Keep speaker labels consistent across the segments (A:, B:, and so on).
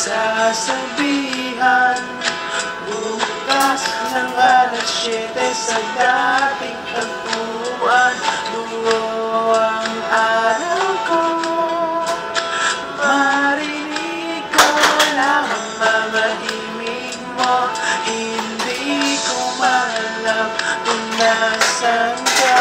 A: sasabihan. Bukas ng alas 7 sa dating tagpuan, buo ang araw ko. Marinig ko lang ang mamahimig mo. Hindi ko maalam kung nasan ka.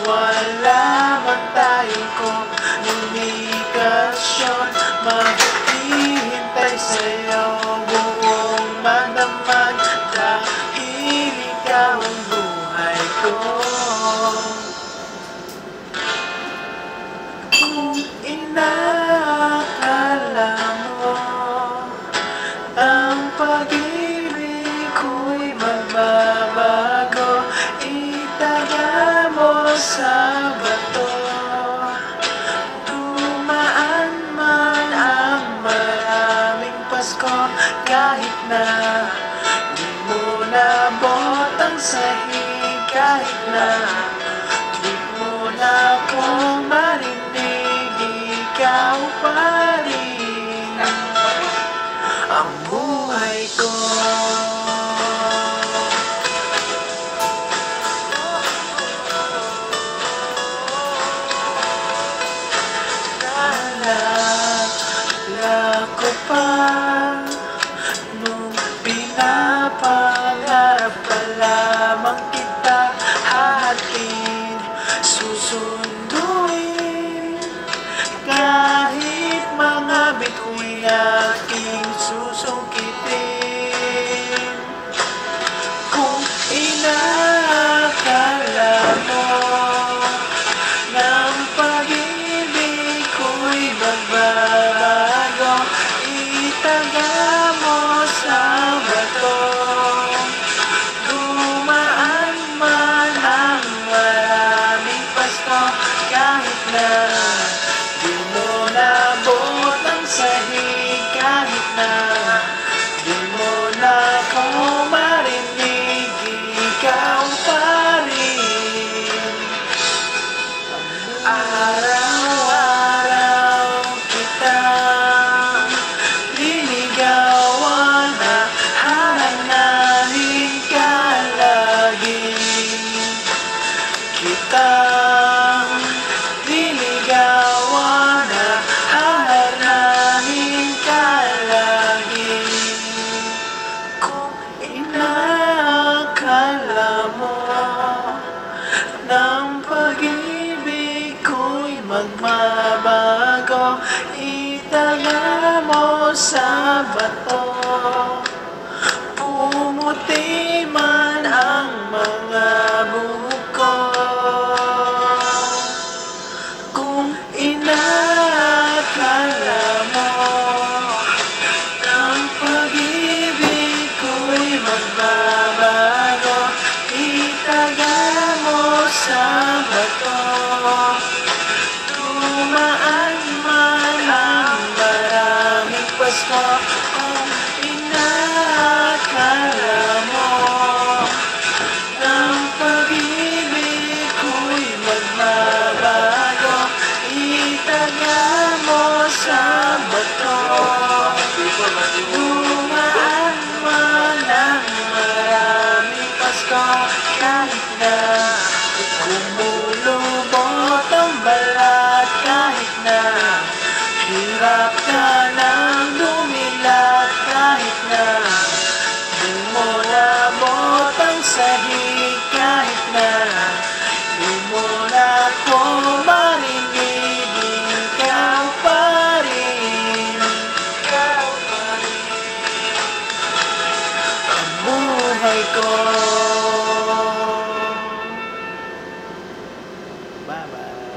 A: Wala man tayong komunikasyon, maghihintay sa'yo buong madamag, dahil ikaw ang buhay ko. Kung inakala mo ang pag-ibig ko'y magbabago, itaga mo sa bato. Dumaan man ang maraming Pasko, kahit na di mo nabot ang sahig, kahit na di mo na ako marinig, ikaw pa rin ang buhay ko. Naalala ko pa nung pinapangarap pa lamang kita, hahatin, susunduin, kahit mga bituin aking susungkitin. Kung inakala mo ng pag-ibig ko'y magbabago, itaga mo sa bato. Dumaan man ang maraming Pasko, kahit na di mo nabot ang sahig, kahit na di mo na ako marinig, ikaw pa rin. Araw-araw kitang liligawan na hananahin ka lagi. Kitang liligawan na hananahin ka lagi. Kung inakala mo ng pag-ibig ko'y magbabago, itaga mo sa bato. Pumuti man ang mga buhok ko. Kung inakala mo ng pag-ibig ko'y magbabago, itaga mo sa bato. Dumaan man ang maraming Pasko, kung inakala mo ng pag-ibig ko'y magbabago, itaga mo sa bato. Dumaan man ang maraming Pasko, kahit na kumulubot ang balat, kahit na hirap ka nang dumilat, kahit na di mo nabot ang sahig, kahit na di mo na ako marinig, ikaw pa rin, ikaw pa rin ang buhay ko. Bye-bye.